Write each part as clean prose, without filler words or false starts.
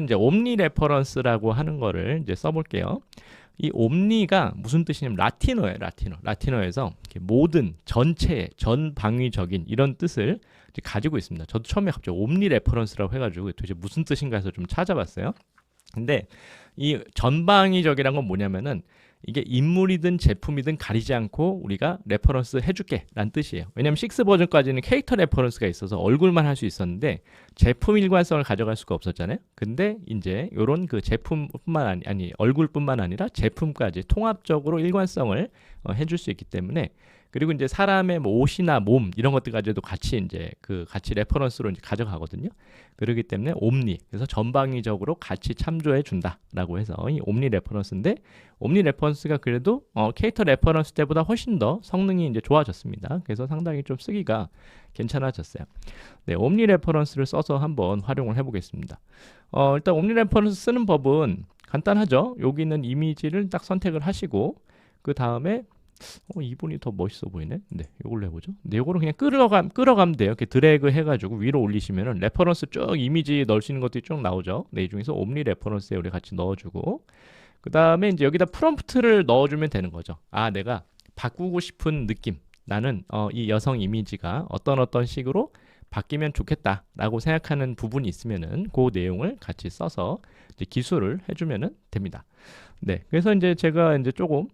이제 옴니 레퍼런스라고 하는 거를 이제 써볼게요. 이 옴니가 무슨 뜻이냐면 라틴어예요. 라틴어에서 모든, 전체, 전방위적인 이런 뜻을 이제 가지고 있습니다. 저도 처음에 갑자기 옴니 레퍼런스라고 해가지고 도대체 무슨 뜻인가 해서 좀 찾아봤어요. 근데 이 전방위적이란 건 뭐냐면은 이게 인물이든 제품이든 가리지 않고 우리가 레퍼런스 해줄게 라는 뜻이에요. 왜냐면 6 버전까지는 캐릭터 레퍼런스가 있어서 얼굴만 할 수 있었는데 제품 일관성을 가져갈 수가 없었잖아요. 근데 이제 요런 그 제품뿐만 아니 얼굴뿐만 아니라 제품까지 통합적으로 일관성을 해줄 수 있기 때문에, 그리고 이제 사람의 뭐 옷이나 몸 이런 것들까지도 같이 이제 같이 레퍼런스로 이제 가져가거든요. 그렇기 때문에 옴니, 그래서 전방위적으로 같이 참조해 준다라고 해서 이 옴니 레퍼런스인데, 옴니 레퍼런스가 그래도 캐릭터 레퍼런스 때보다 훨씬 더 성능이 이제 좋아졌습니다. 그래서 상당히 좀 쓰기가 괜찮아졌어요. 네, 옴니 레퍼런스를 써서 한번 활용을 해보겠습니다. 일단 옴니 레퍼런스 쓰는 법은 간단하죠. 여기 있는 이미지를 딱 선택을 하시고 그 다음에 이분이 더 멋있어 보이네. 네, 이걸로 해보죠. 네, 이거를 그냥 끌어가면 돼요. 이렇게 드래그 해가지고 위로 올리시면은 레퍼런스 쭉 이미지 넣을 수 있는 것들이 쭉 나오죠. 네, 이 중에서 옴니 레퍼런스에 우리 같이 넣어주고, 그 다음에 이제 여기다 프롬프트를 넣어주면 되는 거죠. 아, 내가 바꾸고 싶은 느낌. 나는 이 여성 이미지가 어떤 식으로 바뀌면 좋겠다라고 생각하는 부분이 있으면은 그 내용을 같이 써서 이제 기술을 해주면은 됩니다. 네, 그래서 이제 제가 이제 조금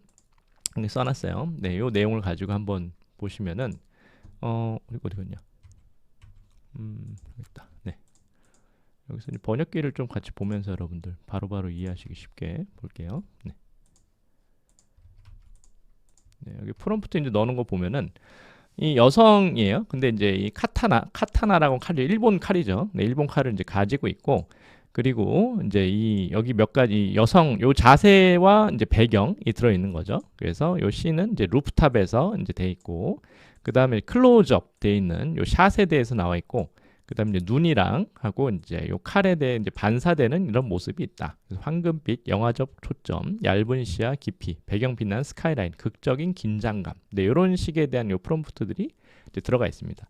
써놨어요. 네, 요 내용을 가지고 한번 보시면은 어디 갔냐? 여기다. 네, 여기서 이제 번역기를 좀 같이 보면서 여러분들 바로바로 이해하시기 쉽게 볼게요. 네. 네, 여기 프롬프트 이제 넣는 거 보면은 이 여성이에요. 근데 이제 이 카타나라고 칼이 일본 칼이죠. 네, 일본 칼을 이제 가지고 있고, 그리고 이제 여기 몇 가지 여성 요 자세와 이제 배경이 들어 있는 거죠. 그래서 요 씬은 이제 루프탑에서 이제 돼 있고, 그 다음에 클로즈업 돼 있는 요 샷에 대해서 나와 있고, 그 다음에 이제 눈이랑 하고 이제 요 칼에 대해 이제 반사되는 이런 모습이 있다. 그래서 황금빛, 영화적 초점, 얇은 시야 깊이, 배경 빛나는 스카이라인, 극적인 긴장감. 네, 이런 식에 대한 요 프롬프트들이 이제 들어가 있습니다.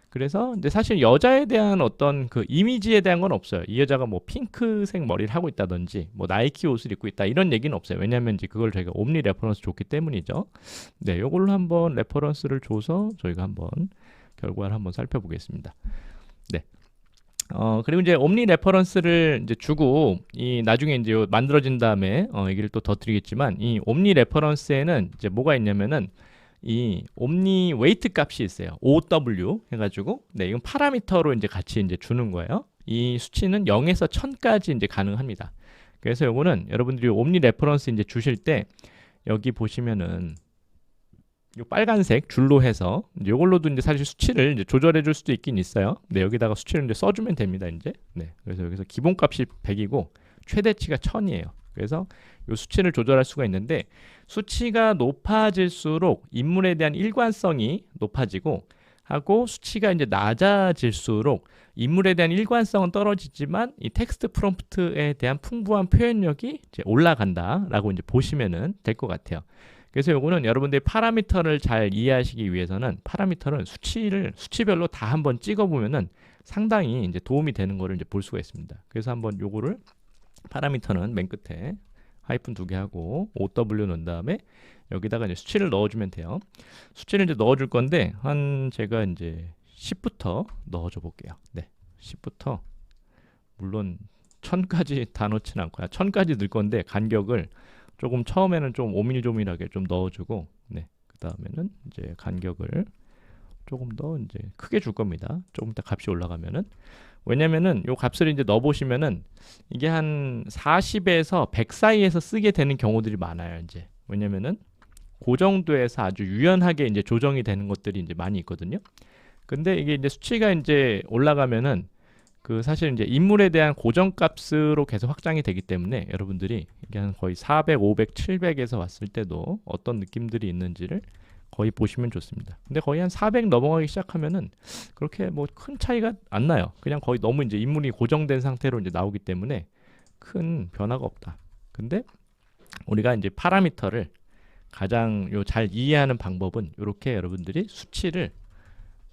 그래서 이제 사실 여자에 대한 어떤 그 이미지에 대한 건 없어요. 이 여자가 뭐 핑크색 머리를 하고 있다든지 뭐 나이키 옷을 입고 있다 이런 얘기는 없어요. 왜냐하면 이제 그걸 저희가 옴니 레퍼런스 줬기 때문이죠. 네, 요걸로 한번 레퍼런스를 줘서 저희가 한번 결과를 한번 살펴보겠습니다. 네. 그리고 이제 옴니 레퍼런스를 이제 주고 나중에 이제 만들어진 다음에 얘기를 또 더 드리겠지만, 이 옴니 레퍼런스에는 이제 뭐가 있냐면은 이 옴니 웨이트 값이 있어요. OW 해가지고, 네, 이건 파라미터로 이제 같이 이제 주는 거예요. 이 수치는 0에서 1000까지 이제 가능합니다. 그래서 요거는 여러분들이 옴니 레퍼런스 이제 주실 때 여기 보시면은 요 빨간색 줄로 해서 이제 요걸로도 이제 사실 수치를 이제 조절해 줄 수도 있긴 있어요. 네, 여기다가 수치를 이제 써주면 됩니다. 이제. 네, 그래서 여기서 기본값이 100이고 최대치가 1000이에요. 그래서 요 수치를 조절할 수가 있는데, 수치가 높아질수록 인물에 대한 일관성이 높아지고 하고, 수치가 이제 낮아질수록 인물에 대한 일관성은 떨어지지만 이 텍스트 프롬프트에 대한 풍부한 표현력이 이제 올라간다라고 이제 보시면은 될 것 같아요. 그래서 요거는 여러분들이 파라미터를 잘 이해하시기 위해서는 파라미터를 수치별로 다 한번 찍어보면은 상당히 이제 도움이 되는 거를 이제 볼 수가 있습니다. 그래서 한번 요거를 파라미터는 맨 끝에 하이픈 2개 하고 OW 넣은 다음에 여기다가 이제 수치를 넣어주면 돼요. 수치를 이제 넣어줄 건데 제가 이제 10부터 넣어줘 볼게요. 네, 10부터 물론 1000까지 다 넣진 않고요. 1000까지 넣을 건데 간격을 조금 처음에는 좀 오밀조밀하게 좀 넣어주고, 네, 그 다음에는 이제 간격을 조금 더 이제 크게 줄 겁니다. 조금 더 값이 올라가면은, 왜냐면은 요 값을 이제 넣어보시면은 이게 한 40에서 100 사이에서 쓰게 되는 경우들이 많아요. 이제 왜냐면은 그 정도에서 아주 유연하게 이제 조정이 되는 것들이 이제 많이 있거든요. 근데 이게 이제 수치가 이제 올라가면은 사실 이제 인물에 대한 고정값으로 계속 확장이 되기 때문에 여러분들이 이게 한 거의 400, 500, 700에서 왔을 때도 어떤 느낌들이 있는지를 거의 보시면 좋습니다. 근데 거의 한 400 넘어가기 시작하면은 그렇게 뭐 큰 차이가 안 나요. 그냥 거의 너무 이제 인물이 고정된 상태로 이제 나오기 때문에 큰 변화가 없다. 근데 우리가 이제 파라미터를 가장 잘 이해하는 방법은 이렇게 여러분들이 수치를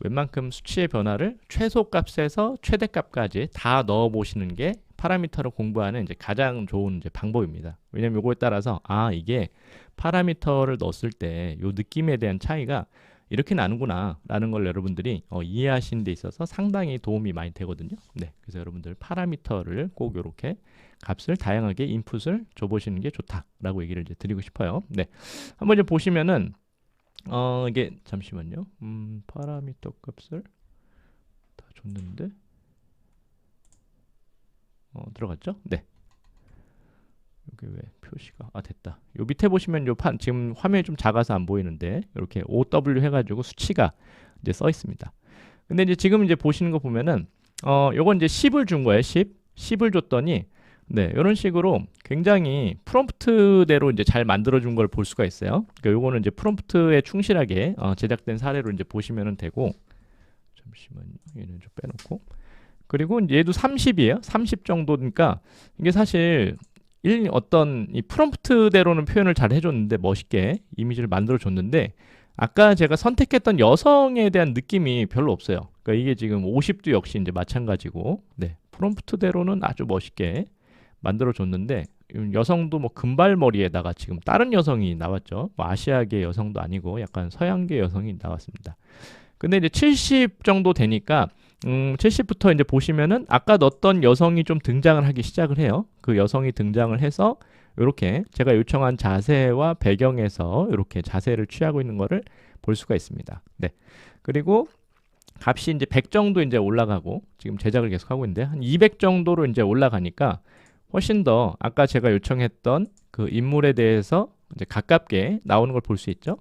웬만큼 수치의 변화를 최소값에서 최대값까지 다 넣어 보시는 게 파라미터를 공부하는 이제 가장 좋은 이제 방법입니다. 왜냐면 요거에 따라서 이게 파라미터를 넣었을 때 요 느낌에 대한 차이가 이렇게 나는구나 라는 걸 여러분들이 이해하시는 데 있어서 상당히 도움이 많이 되거든요. 네, 그래서 여러분들 파라미터를 꼭 이렇게 값을 다양하게 인풋을 줘보시는 게 좋다라고 얘기를 이제 드리고 싶어요. 네, 한번 이제 보시면은 이게 잠시만요. 파라미터 값을 다 줬는데 들어갔죠? 네. 여기 왜 표시가 됐다. 요 밑에 보시면 지금 화면이 좀 작아서 안 보이는데 이렇게 OW 해가지고 수치가 이제 써 있습니다. 근데 이제 지금 이제 보시는 거 보면은 요건 이제 10을 준 거예요. 10을 줬더니 네, 이런 식으로 굉장히 프롬프트대로 이제 잘 만들어 준 걸 볼 수가 있어요. 그러니까 요거는 이제 프롬프트에 충실하게 제작된 사례로 이제 보시면 되고, 잠시만요. 얘는 좀 빼놓고, 그리고 이제 얘도 30이에요. 30 정도니까 이게 사실 어떤 이 프롬프트대로는 표현을 잘 해줬는데 멋있게 이미지를 만들어 줬는데 아까 제가 선택했던 여성에 대한 느낌이 별로 없어요. 그러니까 이게 지금 50도 역시 이제 마찬가지고, 네, 프롬프트대로는 아주 멋있게 만들어 줬는데 여성도 뭐 금발머리에다가 지금 다른 여성이 나왔죠. 뭐 아시아계 여성도 아니고 약간 서양계 여성이 나왔습니다. 근데 이제 70 정도 되니까 70부터 이제 보시면은 아까 넣었던 여성이 좀 등장을 하기 시작을 해요. 그 여성이 등장을 해서 이렇게 제가 요청한 자세와 배경에서 이렇게 자세를 취하고 있는 거를 볼 수가 있습니다. 네. 그리고 값이 이제 100 정도 이제 올라가고 지금 제작을 계속 하고 있는데 한 200 정도로 이제 올라가니까 훨씬 더 아까 제가 요청했던 그 인물에 대해서 이제 가깝게 나오는 걸 볼 수 있죠.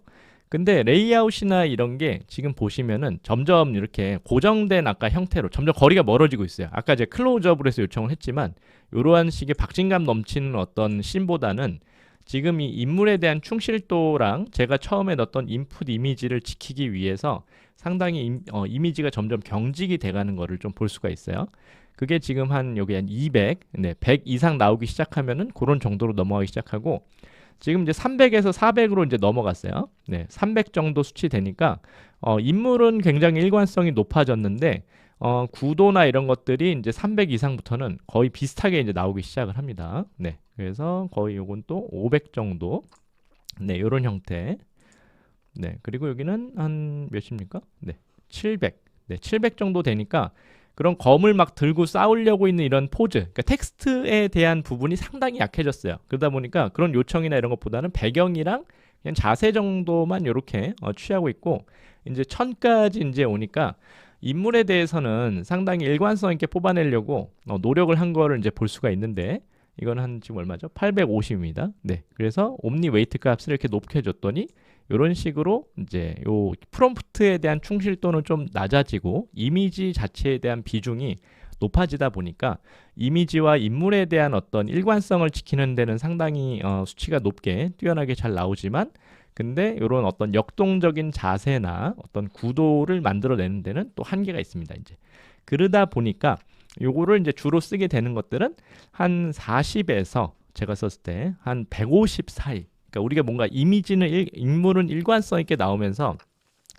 근데 레이아웃이나 이런 게 지금 보시면은 점점 이렇게 고정된 아까 형태로 점점 거리가 멀어지고 있어요. 아까 이제 클로즈업을 해서 요청을 했지만 이러한 식의 박진감 넘치는 어떤 씬보다는 지금 이 인물에 대한 충실도랑 제가 처음에 넣었던 인풋 이미지를 지키기 위해서 상당히 이미지가 점점 경직이 돼가는 거를 좀 볼 수가 있어요. 그게 지금 여기 한 200, 100 이상 나오기 시작하면은 그런 정도로 넘어가기 시작하고 지금 이제 300에서 400으로 이제 넘어갔어요. 네, 300 정도 수치 되니까 인물은 굉장히 일관성이 높아졌는데 구도나 이런 것들이 이제 300 이상부터는 거의 비슷하게 이제 나오기 시작을 합니다. 네, 그래서 거의 요건 또 500 정도, 네, 요런 형태. 네, 그리고 여기는 한 몇입니까? 네, 700. 네, 700 정도 되니까 그런 검을 막 들고 싸우려고 있는 이런 포즈, 그러니까 텍스트에 대한 부분이 상당히 약해졌어요. 그러다 보니까 그런 요청이나 이런 것보다는 배경이랑 그냥 자세 정도만 이렇게 취하고 있고 이제 1000까지 이제 오니까 인물에 대해서는 상당히 일관성 있게 뽑아내려고 노력을 한 거를 이제 볼 수가 있는데 이건 한 지금 얼마죠? 850입니다. 네, 그래서 옴니 웨이트 값을 이렇게 높게 줬더니 이런 식으로 이제 요 프롬프트에 대한 충실도는 좀 낮아지고 이미지 자체에 대한 비중이 높아지다 보니까 이미지와 인물에 대한 어떤 일관성을 지키는 데는 상당히 수치가 높게 뛰어나게 잘 나오지만 근데 이런 어떤 역동적인 자세나 어떤 구도를 만들어내는 데는 또 한계가 있습니다. 이제 그러다 보니까 요거를 이제 주로 쓰게 되는 것들은 한 40에서 제가 썼을 때 한 150 사이. 그러니까 우리가 뭔가 인물은 일관성 있게 나오면서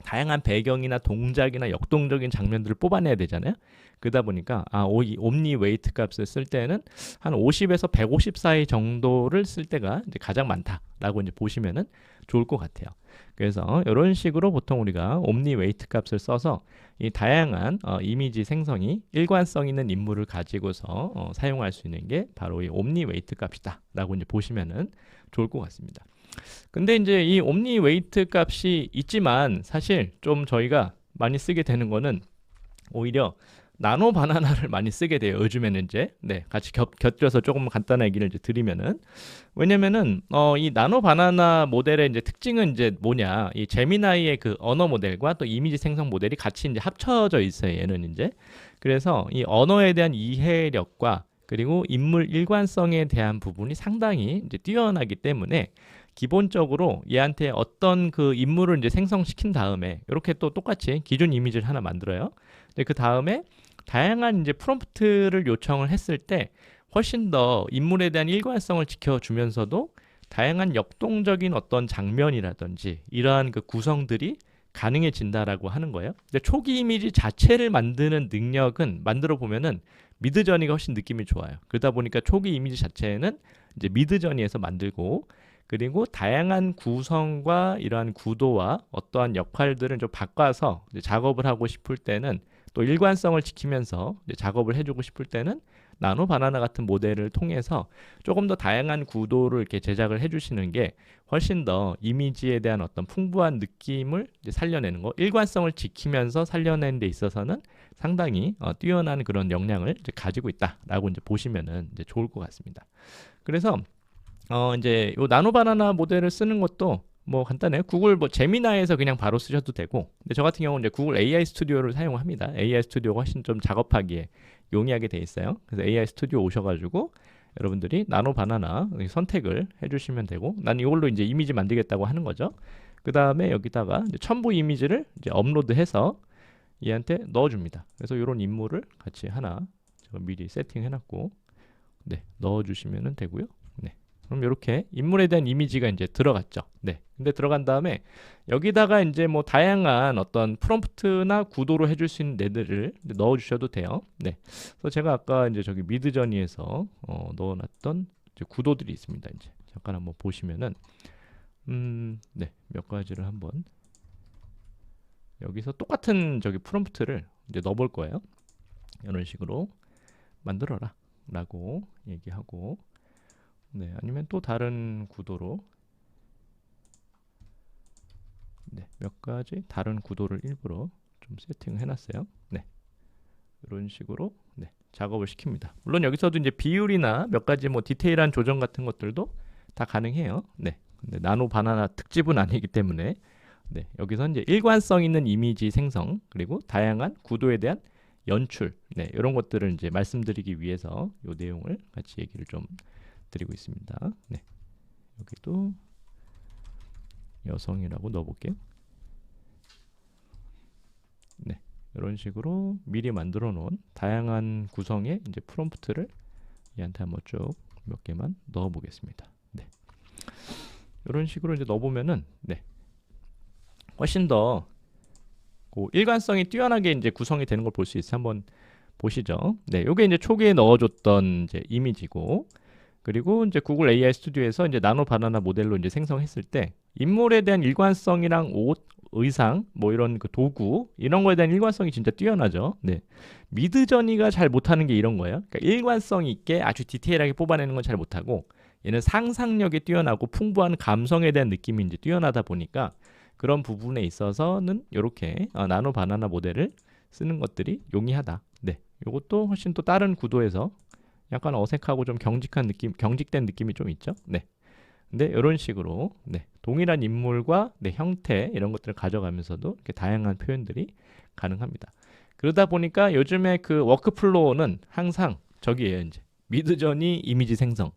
다양한 배경이나 동작이나 역동적인 장면들을 뽑아내야 되잖아요. 그러다 보니까 옴니 웨이트 값을 쓸 때는 한 50에서 150 사이 정도를 쓸 때가 이제 가장 많다라고 이제 보시면은 좋을 것 같아요. 그래서 이런 식으로 보통 우리가 옴니 웨이트 값을 써서 이 다양한 이미지 생성이 일관성 있는 인물을 가지고서 사용할 수 있는 게 바로 이 옴니 웨이트 값이다라고 이제 보시면은 좋을 것 같습니다. 근데 이제 이 옴니 웨이트 값이 있지만 사실 좀 저희가 많이 쓰게 되는 거는 오히려 나노 바나나를 많이 쓰게 돼요. 요즘에는 이제 같이 곁들여서 조금 간단한 얘기를 이제 드리면은 왜냐면은 이 나노 바나나 모델의 이제 특징은 이제 뭐냐? 이 제미나이의 그 언어 모델과 또 이미지 생성 모델이 같이 이제 합쳐져 있어요. 얘는 이제 그래서 이 언어에 대한 이해력과 그리고 인물 일관성에 대한 부분이 상당히 이제 뛰어나기 때문에 기본적으로 얘한테 어떤 그 인물을 이제 생성시킨 다음에 이렇게 또 똑같이 기존 이미지를 하나 만들어요. 근데 그 다음에 다양한 이제 프롬프트를 요청을 했을 때 훨씬 더 인물에 대한 일관성을 지켜주면서도 다양한 역동적인 어떤 장면이라든지 이러한 그 구성들이 가능해진다라고 하는 거예요. 근데 초기 이미지 자체를 만드는 능력은 만들어 보면은 미드저니가 훨씬 느낌이 좋아요. 그러다 보니까 초기 이미지 자체는 이제 미드저니에서 만들고, 그리고 다양한 구성과 이러한 구도와 어떠한 역할들을 좀 바꿔서 이제 작업을 하고 싶을 때는, 또 일관성을 지키면서 이제 작업을 해주고 싶을 때는 나노 바나나 같은 모델을 통해서 조금 더 다양한 구도를 이렇게 제작을 해주시는 게 훨씬 더 이미지에 대한 어떤 풍부한 느낌을 이제 살려내는 거, 일관성을 지키면서 살려내는 데 있어서는 상당히 뛰어난 그런 역량을 이제 가지고 있다라고 이제 보시면은 이제 좋을 것 같습니다. 그래서 이제 요 나노 바나나 모델을 쓰는 것도 뭐 간단해요. 구글 뭐 제미나이에서 그냥 바로 쓰셔도 되고, 근데 저 같은 경우는 이제 구글 AI 스튜디오를 사용합니다. AI 스튜디오가 훨씬 좀 작업하기에 용이하게 돼 있어요. 그래서 AI 스튜디오 오셔가지고 여러분들이 나노 바나나 선택을 해주시면 되고, 난 이걸로 이제 이미지 만들겠다고 하는 거죠. 그 다음에 여기다가 이제 첨부 이미지를 이제 업로드해서 얘한테 넣어줍니다. 그래서 이런 인물을 같이 하나 제가 미리 세팅해놨고, 네, 넣어주시면 되고요. 네. 그럼 이렇게 인물에 대한 이미지가 이제 들어갔죠. 네. 근데 들어간 다음에 여기다가 이제 뭐 다양한 어떤 프롬프트나 구도로 해줄 수 있는 네들을 넣어주셔도 돼요. 네. 그래서 제가 아까 이제 저기 미드저니에서 넣어놨던 이제 구도들이 있습니다. 이제 잠깐 한번 보시면은 네, 몇 가지를 한번 여기서 똑같은 저기 프롬프트를 이제 넣어볼 거예요. 이런 식으로 만들어라 라고 얘기하고, 네, 아니면 또 다른 구도로, 네, 몇 가지 다른 구도를 일부러 좀 세팅을 해놨어요. 네, 이런 식으로 네, 작업을 시킵니다. 물론 여기서도 이제 비율이나 몇 가지 뭐 디테일한 조정 같은 것들도 다 가능해요. 네, 근데 나노 바나나 특집은 아니기 때문에 네, 여기서 이제 일관성 있는 이미지 생성, 그리고 다양한 구도에 대한 연출, 네, 이런 것들을 이제 말씀드리기 위해서 이 내용을 같이 얘기를 좀 드리고 있습니다. 네, 여기도 여성이라고 넣어볼게요. 네, 이런 식으로 미리 만들어 놓은 다양한 구성의 이제 프롬프트를 얘한테 한번 쭉 몇 개만 넣어 보겠습니다. 네, 이런 식으로 이제 넣어보면은 네, 훨씬 더 일관성이 뛰어나게 이제 구성이 되는 걸 볼 수 있어요. 한번 보시죠. 네, 요게 이제 초기에 넣어줬던 이제 이미지고, 그리고 이제 구글 AI 스튜디오에서 이제 나노 바나나 모델로 이제 생성했을 때 인물에 대한 일관성이랑 옷, 의상, 뭐 이런 그 도구, 이런 거에 대한 일관성이 진짜 뛰어나죠. 네, 미드저니가 잘 못하는 게 이런 거예요. 그러니까 일관성 있게 아주 디테일하게 뽑아내는 건 잘 못하고, 얘는 상상력이 뛰어나고 풍부한 감성에 대한 느낌이 이제 뛰어나다 보니까 그런 부분에 있어서는 이렇게 나노 바나나 모델을 쓰는 것들이 용이하다. 네, 이것도 훨씬 또 다른 구도에서 약간 어색하고 좀 경직한 느낌, 경직된 느낌이 좀 있죠. 네, 근데 이런 식으로 네, 동일한 인물과 네, 형태 이런 것들을 가져가면서도 이렇게 다양한 표현들이 가능합니다. 그러다 보니까 요즘에 그 워크플로우는 항상 저기에요. 이제 미드저니 이미지 생성,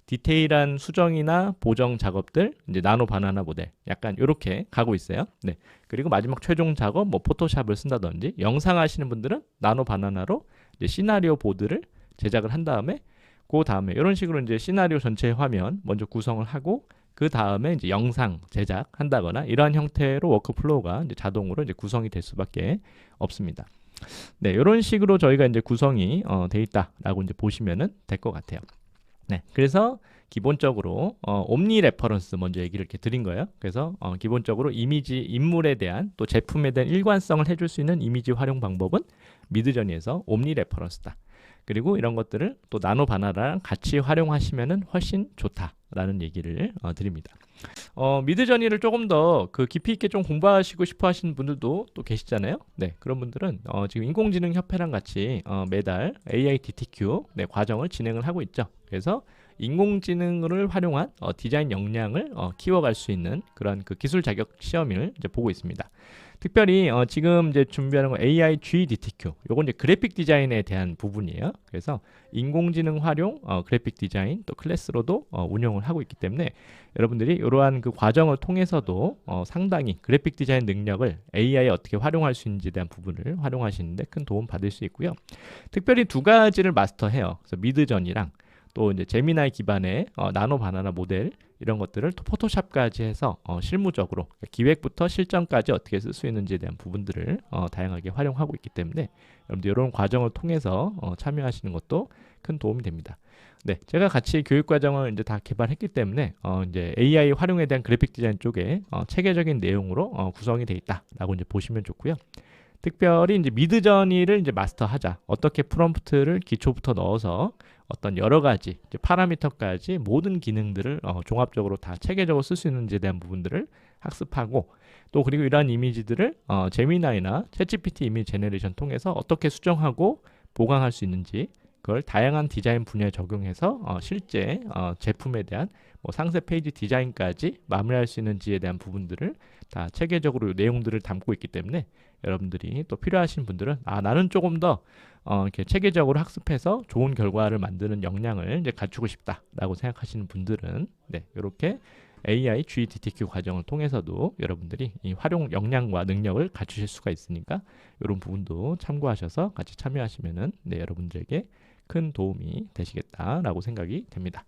디테일한 수정이나 보정 작업들, 이제 나노 바나나 모델 약간 이렇게 가고 있어요. 네, 그리고 마지막 최종 작업 뭐 포토샵을 쓴다든지, 영상 하시는 분들은 나노 바나나로 이제 시나리오 보드를 제작을 한 다음에 그 다음에 이런 식으로 이제 시나리오 전체 화면 먼저 구성을 하고, 그 다음에 이제 영상 제작한다거나 이러한 형태로 워크플로우가 이제 자동으로 이제 구성이 될 수밖에 없습니다. 네, 이런 식으로 저희가 이제 구성이 돼 있다라고 이제 보시면은 될 것 같아요. 네, 그래서 기본적으로 옴니 레퍼런스 먼저 얘기를 이렇게 드린 거예요. 그래서 기본적으로 이미지, 인물에 대한 또 제품에 대한 일관성을 해줄 수 있는 이미지 활용 방법은 미드저니에서 옴니 레퍼런스다. 그리고 이런 것들을 또 나노 바나나랑 같이 활용하시면은 훨씬 좋다라는 얘기를 드립니다. 미드저니를 조금 더 그 깊이 있게 좀 공부하시고 싶어 하시는 분들도 또 계시잖아요. 네, 그런 분들은 지금 인공지능 협회랑 같이 매달 AIDTQ 네, 과정을 진행을 하고 있죠. 그래서 인공지능을 활용한 디자인 역량을 키워갈 수 있는 그런 그 기술 자격 시험을 이제 보고 있습니다. 특별히 지금 이제 준비하는 거 AI GDTQ, 요건 이제 그래픽 디자인에 대한 부분이에요. 그래서 인공지능 활용 그래픽 디자인 또 클래스로도 운영을 하고 있기 때문에 여러분들이 이러한 그 과정을 통해서도 상당히 그래픽 디자인 능력을 AI에 어떻게 활용할 수 있는지에 대한 부분을 활용하시는데 큰 도움 받을 수 있고요. 특별히 두 가지를 마스터해요. 그래서 미드저니랑 또 이제 제미나이 기반의 나노 바나나 모델 이런 것들을 또 포토샵까지 해서 실무적으로 그러니까 기획부터 실전까지 어떻게 쓸 수 있는지에 대한 부분들을 다양하게 활용하고 있기 때문에 여러분들 이런 과정을 통해서 참여하시는 것도 큰 도움이 됩니다. 네, 제가 같이 교육 과정을 이제 다 개발했기 때문에 이제 AI 활용에 대한 그래픽 디자인 쪽에 체계적인 내용으로 구성이 되어 있다라고 이제 보시면 좋고요. 특별히 이제 미드 저니를 이제 마스터하자. 어떻게 프롬프트를 기초부터 넣어서 어떤 여러 가지 이제 파라미터까지 모든 기능들을 종합적으로 다 체계적으로 쓸 수 있는지에 대한 부분들을 학습하고 또 그리고 이러한 이미지들을 제미나이나 챗GPT 이미지 제너레이션 통해서 어떻게 수정하고 보강할 수 있는지 그걸 다양한 디자인 분야에 적용해서 실제 제품에 대한 뭐 상세 페이지 디자인까지 마무리할 수 있는지에 대한 부분들을 다 체계적으로 내용들을 담고 있기 때문에 여러분들이 또 필요하신 분들은 나는 조금 더 이렇게 체계적으로 학습해서 좋은 결과를 만드는 역량을 이제 갖추고 싶다라고 생각하시는 분들은 네, 이렇게 AI GTTQ 과정을 통해서도 여러분들이 이 활용 역량과 능력을 갖추실 수가 있으니까 이런 부분도 참고하셔서 같이 참여하시면은 네, 여러분들에게 큰 도움이 되시겠다라고 생각이 됩니다.